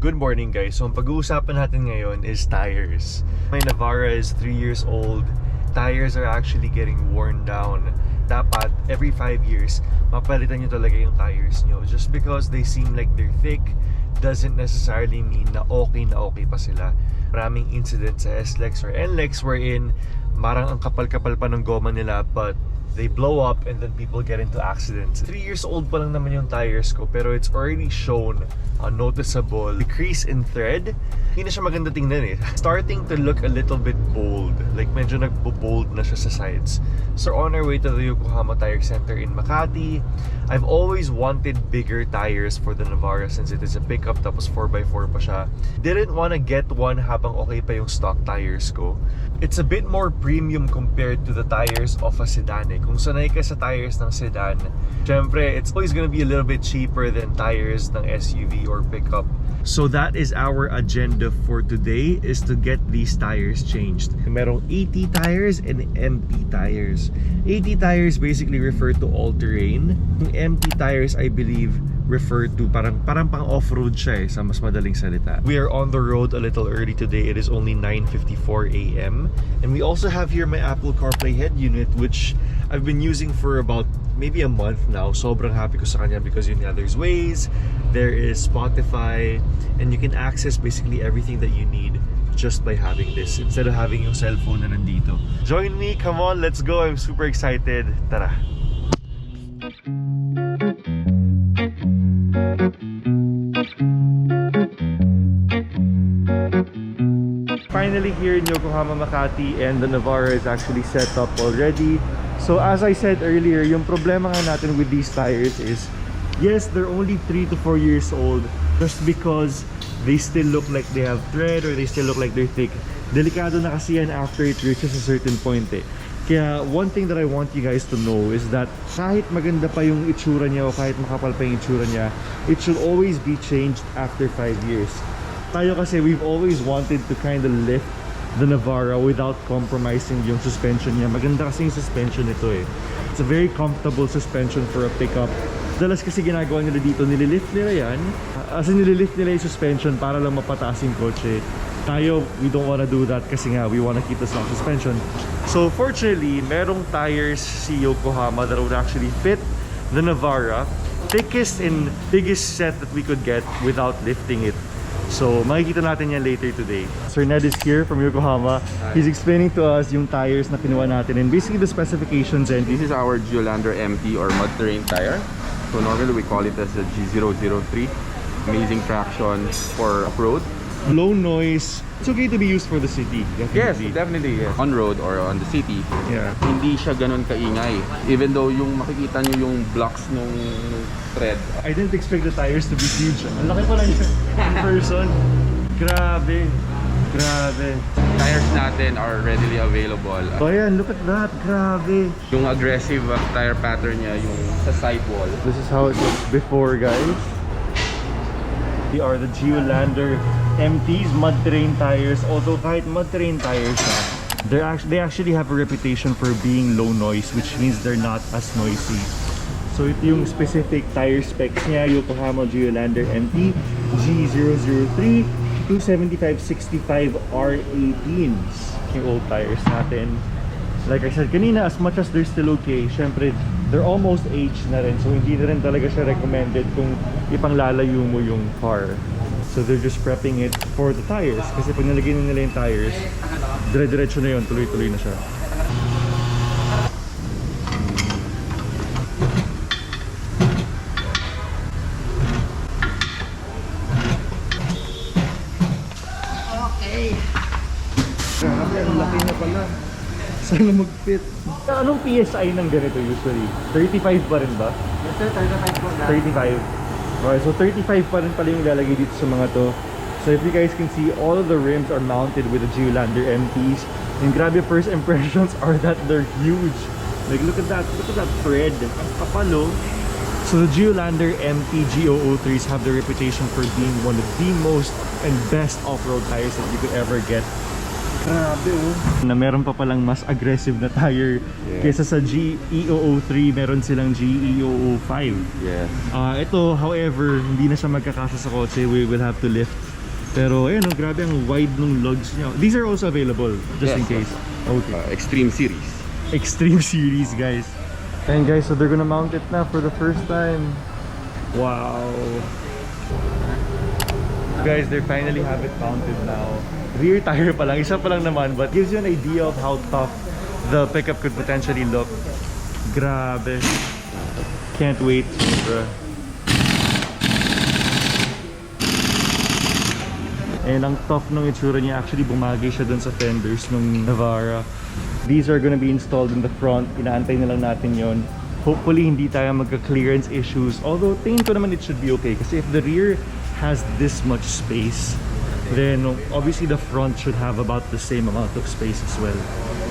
Good morning guys. So ang pag-uusapan natin ngayon is tires. My Navara is 3 years old. Tires are actually getting worn down. Dapat every 5 years mapalitan nyo talaga yung tires nyo. Just because they seem like they're thick doesn't necessarily mean na okay pa sila. Maraming incidents sa S-Lex or N-Lex wherein marang ang kapal-kapal pa ng goma nila but they blow up and then people get into accidents. 3 years old pa lang naman yung tires ko pero it's already shown a noticeable decrease in thread. Hindi na siya maganda tingnan eh. Starting to look a little bit bold. Like medyo nagbo-bold na siya sa sides. So on our way to the Yokohama Tire Center in Makati, I've always wanted bigger tires for the Navara since it is a pickup tapos 4x4 pa siya. Didn't wanna get one habang okay pa yung stock tires ko. It's a bit more premium compared to the tires of a sedan eh. Kung sanay ka sa tires ng sedan, syempre it's always gonna be a little bit cheaper than tires ng SUV or pickup. So that is our agenda for today, is to get these tires changed. Merong 80 tires and empty tires. 80 tires basically refer to all-terrain. Yung empty tires, I believe, refer to parang pang off-road siya eh, sa mas madaling salita. We are on the road a little early today. It is only 9:54 a.m. And we also have here my Apple CarPlay head unit, which I've been using for about maybe a month now. Sobrang happy ko sa kanya because yun nga, there's Waze, there is Spotify, and you can access basically everything that you need just by having this instead of having yung cellphone na nandito. Join me, come on, let's go. I'm super excited. Tara. Finally here in Yokohama, Makati, and the Navara is actually set up already. So as I said earlier, yung problema nga natin with these tires is, yes, they're only 3 to 4 years old just because they still look like they have thread or they still look like they're thick. Delikado na kasi yan after it reaches a certain point eh. Kaya one thing that I want you guys to know is that kahit maganda pa yung itsura niya o kahit makapal pa yung itsura niya, it should always be changed after 5 years. Tayo kasi we've always wanted to kind of lift the Navara without compromising yung suspension niya. Maganda kasi yung suspension nito eh. It's a very comfortable suspension for a pickup. Dalas kasi ginagawa nila dito, nililift nila yan. As in nililift nila yung suspension para lang mapataas yung kotse. Tayo, we don't wanna do that kasi nga we wanna keep the stock suspension. So fortunately, merong tires si Yokohama that would actually fit the Navara. Thickest and biggest set that we could get without lifting it. So makikita natin yan later today. Sir Ned is here from Yokohama. He's explaining to us yung tires na kinuha natin and basically the specifications. And this is our Geolander MT or mud terrain tire. So normally we call it as a G003. Amazing traction for off-road. Low noise. It's okay to be used for the city. Definitely. Yes, definitely. Yes. On road or on the city. Yeah. Hindi siya ganun kaingay. Even though yung makikita nyo yung blocks nung thread. I didn't expect the tires to be huge. Ang laki pala niya in person. Grabe. Grabe. Tires natin are readily available. Oh yeah, look at that. Grabe. Yung aggressive tire pattern niya, yung sa sidewall. This is how it looks before, guys. They are the Geolander MTs, mud terrain tires. Although kahit mud terrain tires they actually have a reputation for being low noise, which means they're not as noisy. So ito yung specific tire specs niya, Yokohama Geolander MT G003 275/65 R18s. Yung old tires natin. Like I said kanina, as much as they're still okay, syempre they're almost aged na rin. So hindi na rin talaga siya recommended kung ipanglalayo mo yung car. So they're just prepping it for the tires. Kasi pag nalagay na nila yung tires, dire-diretso na yun, tuloy-tuloy na siya. Okay. Grabe, ang laki na pala. Sana mag-fit. Anong PSI ng ganito usually? 35 pa rin ba? Yes sir, 35 po na. 35. Okay, so 35 pa rin pala yung lalagay dito sa mga to. So if you guys can see, all of the rims are mounted with the Geolander MTs. And grabe, first impressions are that they're huge. Like look at that thread. Ang kapalo. So the Geolander MT G003s have the reputation for being one of the most and best off-road tires that you could ever get. Grabe oh. Na meron pa palang mas aggressive na tire. Kesa sa GE003, meron silang GE005. Yes. Ito, however, hindi na siya magkakasa sa kotse. We will have to lift. Pero ayun, grabe ang wide ng lugs niya. These are also available, just in case. Okay. Extreme Series. Extreme Series, guys. And guys, so they're gonna mount it na for the first time. Wow. Guys, they finally have it mounted now. Rear tire pa lang, isa pa lang naman, but gives you an idea of how tough the pickup could potentially look. Grabe. Can't wait, bro. And ang tough ng itsura niya, actually bumagay siya dun sa fenders ng Navara. These are gonna be installed in the front. Inaantay na lang natin yon. Hopefully hindi tayo magka-clearance issues. Although tingin ko naman it should be okay. Kasi if the rear has this much space, then obviously the front should have about the same amount of space as well.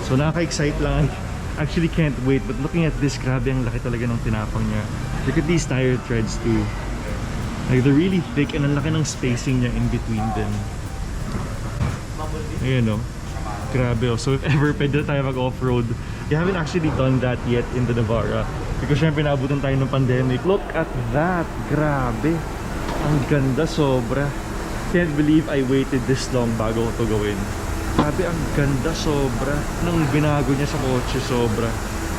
So nakaka-excite lang. I actually can't wait. But looking at this, grabe ang laki talaga ng tinapang niya. Look at these tire treads too. Like they're really thick and ang laki ng spacing niya in between them. Ayan o. Grabe o. So if ever pwede tayo mag-off-road, we haven't actually done that yet in the Navara. Because syempre naabutan tayo ng pandemic. Look at that. Grabe. Ang ganda sobra. Can't believe I waited this long bago ko ito gawin. Grabe ang ganda sobra. Nung binago niya sa kotse sobra.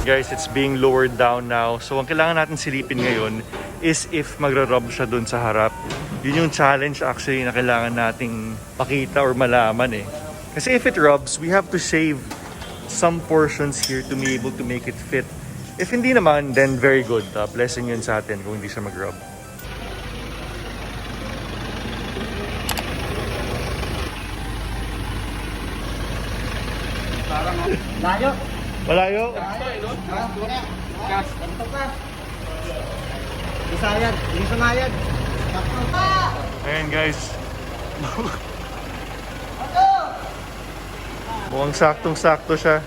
Guys, it's being lowered down now. So ang kailangan natin silipin ngayon is if magra-rub siya dun sa harap. Yun yung challenge actually na kailangan nating pakita or malaman eh. Kasi if it rubs, we have to shave some portions here to be able to make it fit. If hindi naman, then very good. Blessing yun sa atin kung hindi siya mag-rub. Layo. Malayo? Isayad. Hindi sumayad. Ayan guys. Mukhang saktong-sakto siya.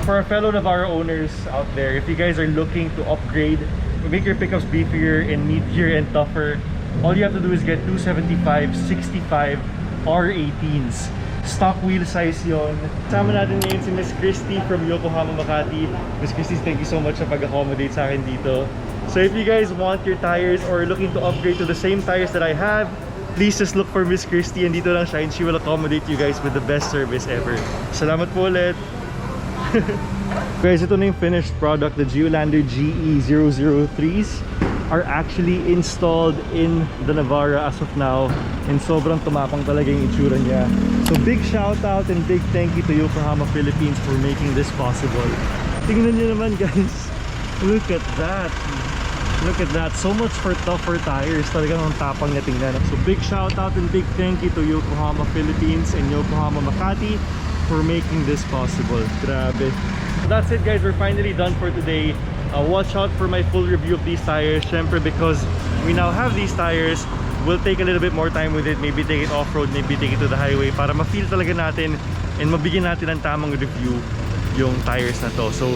For our fellow Navara owners out there, if you guys are looking to upgrade, make your pickups beefier and meatier and tougher, all you have to do is get 275/65 R18s. Stock wheel size yon. Kasama natin ngayon si Miss Christy from Yokohama, Makati. Miss Christy, thank you so much sa pag-accommodate sa akin dito. So if you guys want your tires or looking to upgrade to the same tires that I have, please just look for Miss Christy and dito lang siya and she will accommodate you guys with the best service ever. Salamat po ulit! Guys, ito na yung finished product. The Geolander GE003s are actually installed in the Navara as of now, and sobrang tumapang talaga yung itsura niya. So big shout out and big thank you to Yokohama Philippines for making this possible. Tingnan nyo naman guys, look at that. Look at that, so much for tougher tires. Talagang ang tapang niya tingnan. So big shout out and big thank you to Yokohama Philippines and Yokohama Makati for making this possible. Grabe. So that's it guys, we're finally done for today. Watch out for my full review of these tires. Syempre because we now have these tires, we'll take a little bit more time with it. Maybe take it off-road, maybe take it to the highway para ma-feel talaga natin and mabigyan natin ng tamang review yung tires na to. So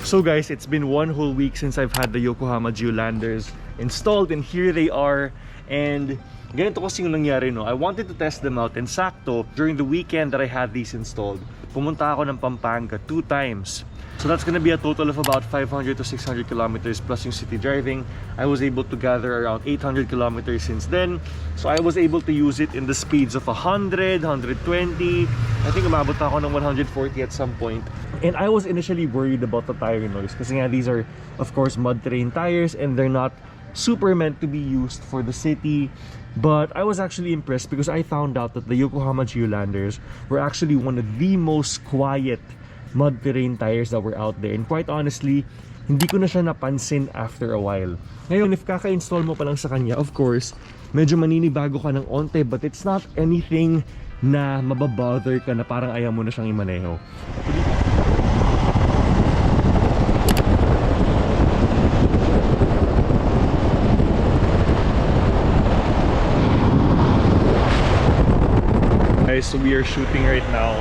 So guys, it's been one whole week since I've had the Yokohama Geolandars installed and here they are. And ganito kasi yung nangyari, no? I wanted to test them out and sakto, during the weekend that I had these installed, pumunta ako ng Pampanga 2 times. So that's gonna be a total of about 500 to 600 kilometers plus yung city driving. I was able to gather around 800 kilometers since then. So I was able to use it in the speeds of 100, 120. I think umabot ako ng 140 at some point. And I was initially worried about the tire noise kasi nga these are of course mud terrain tires and they're not super meant to be used for the city. But I was actually impressed because I found out that the Yokohama Geolandars were actually one of the most quiet mud terrain tires that were out there. And quite honestly, hindi ko na siya napansin after a while. Ngayon, if kaka-install mo pa lang sa kanya, of course, medyo maninibago ka ng onte, but it's not anything na mababother ka na parang ayaw mo na siyang imaneho. Guys, so we are shooting right now.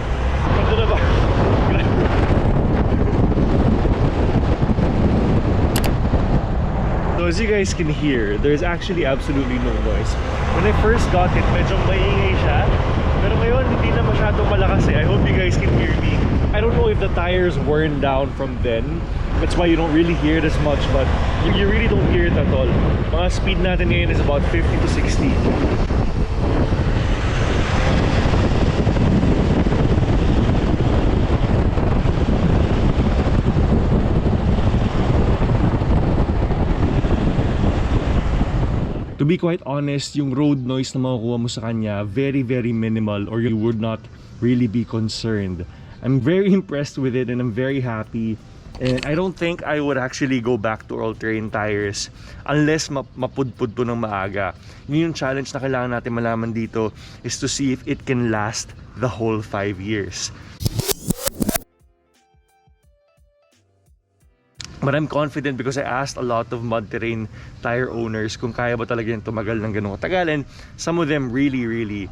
So as you guys can hear, there's actually absolutely no noise. When I first got it, medyo maingay siya. Pero ngayon, hindi na masyadong malakas eh. I hope you guys can hear me. I don't know if the tires worn down from then. That's why you don't really hear it as much, but you really don't hear it at all. Mga speed natin ngayon is about 50 to 60. To be quite honest, yung road noise na makukuha mo sa kanya, very minimal, or you would not really be concerned. I'm very impressed with it and I'm very happy. And I don't think I would actually go back to all-terrain tires unless mapudpud to ng maaga. Yun yung challenge na kailangan natin malaman dito, is to see if it can last the whole 5 years. But I'm confident because I asked a lot of mud-terrain tire owners kung kaya ba talaga yung tumagal ng ganung katagal, and some of them really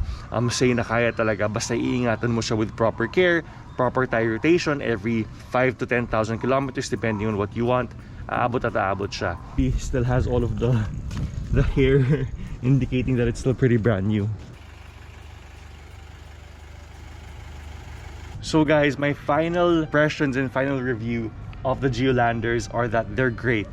say na kaya talaga basta iingatan mo siya with proper care, proper tire rotation every 5 to 10,000 kilometers depending on what you want. Aabot at aabot siya. He still has all of the hair indicating that it's still pretty brand new. So guys, my final impressions and final review of the Geolandars are that they're great.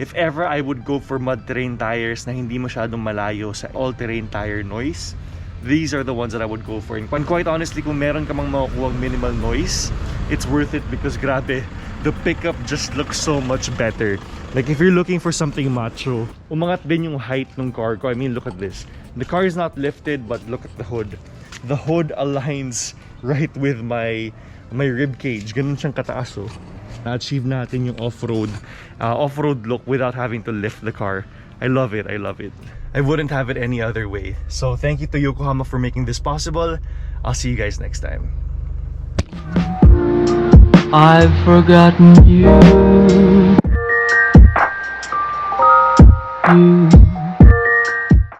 If ever I would go for mud-terrain tires na hindi masyadong malayo sa all-terrain tire noise, these are the ones that I would go for. And quite honestly, kung meron ka mang makukuha minimal noise, it's worth it because grabe, the pickup just looks so much better. Like if you're looking for something macho, umangat din yung height ng car ko. I mean, look at this. The car is not lifted, but look at the hood. The hood aligns right with my rib cage. Ganun siyang kataas, oh. Na-achieve natin yung off-road look without having to lift the car. I love it, I love it. I wouldn't have it any other way. So thank you to Yokohama for making this possible. I'll see you guys next time. I've forgotten you.